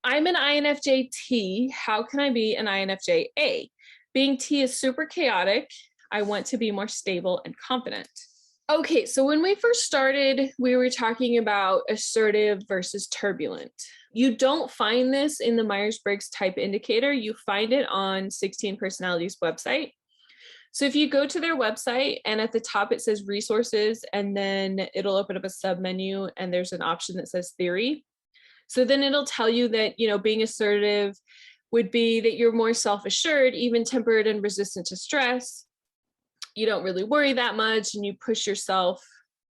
I'm an INFJ-T. How can I be an INFJ-A? Being T is super chaotic. I want to be more stable and confident. Okay, so when we first started, we were talking about assertive versus turbulent. You don't find this in the Myers-Briggs type indicator. You find it on 16 Personalities website. So if you go to their website and at the top it says resources, and then it'll open up a submenu and there's an option that says theory. So then it'll tell you that, being assertive would be that you're more self-assured, even-tempered, and resistant to stress. You don't really worry that much and you push yourself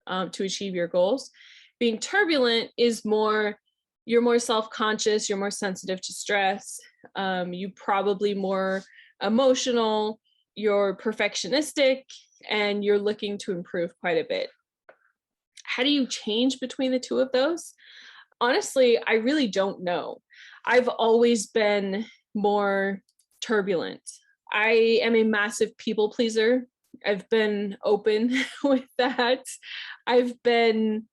to achieve your goals. Being turbulent is you're more self-conscious, you're more sensitive to stress, you probably more emotional, you're perfectionistic, and you're looking to improve quite a bit. How do you change between the two of those? Honestly, I really don't know. I've always been more turbulent. I am a massive people pleaser. I've been open with that. I've been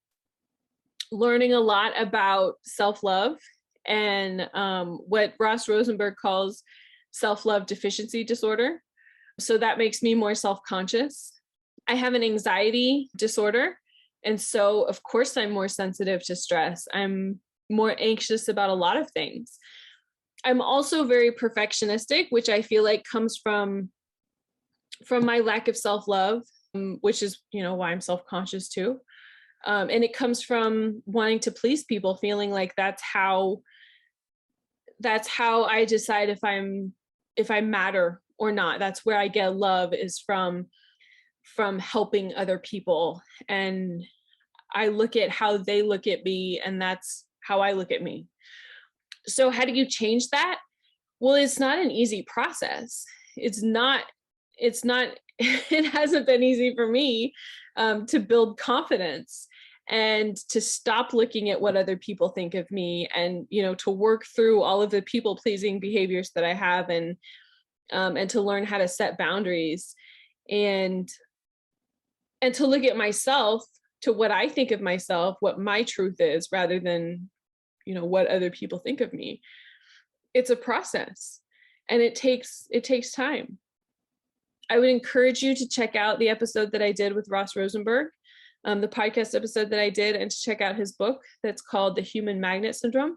learning a lot about self-love and what Ross Rosenberg calls self-love deficiency disorder. So that makes me more self-conscious. I have an anxiety disorder. And so, of course, I'm more sensitive to stress. I'm more anxious about a lot of things. I'm also very perfectionistic, which I feel like comes from my lack of self-love, which is, why I'm self-conscious too. And it comes from wanting to please people, feeling like that's how I decide if I matter or not. That's where I get love, is from helping other people. And I look at how they look at me, and that's how I look at me. So how do you change that? Well, it's not an easy process. It hasn't been easy for me to build confidence and to stop looking at what other people think of me, and, to work through all of the people pleasing behaviors that I have, and to learn how to set boundaries, and to look at myself, to what I think of myself, what my truth is, rather than, what other people think of me. It's a process, and it takes time. I would encourage you to check out the episode that I did with Ross Rosenberg, the podcast episode that I did, and to check out his book that's called The Human Magnet Syndrome.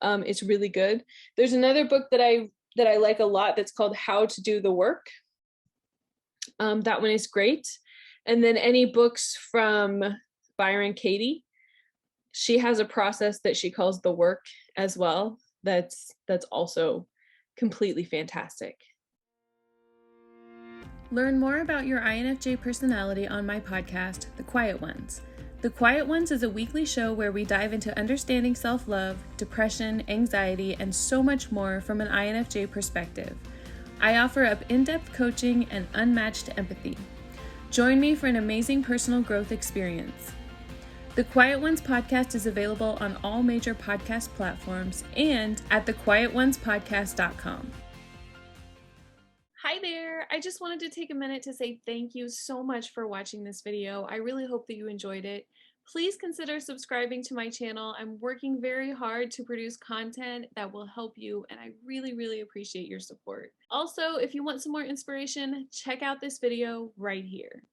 It's really good. There's another book that I like a lot that's called How to Do the Work. That one is great. And then any books from Byron Katie, she has a process that she calls the work as well. That's also completely fantastic. Learn more about your INFJ personality on my podcast, The Quiet Ones. The Quiet Ones is a weekly show where we dive into understanding self-love, depression, anxiety, and so much more from an INFJ perspective. I offer up in-depth coaching and unmatched empathy. Join me for an amazing personal growth experience. The Quiet Ones podcast is available on all major podcast platforms and at thequietonespodcast.com. Hi there! I just wanted to take a minute to say thank you so much for watching this video. I really hope that you enjoyed it. Please consider subscribing to my channel. I'm working very hard to produce content that will help you, and I really, really appreciate your support. Also, if you want some more inspiration, check out this video right here.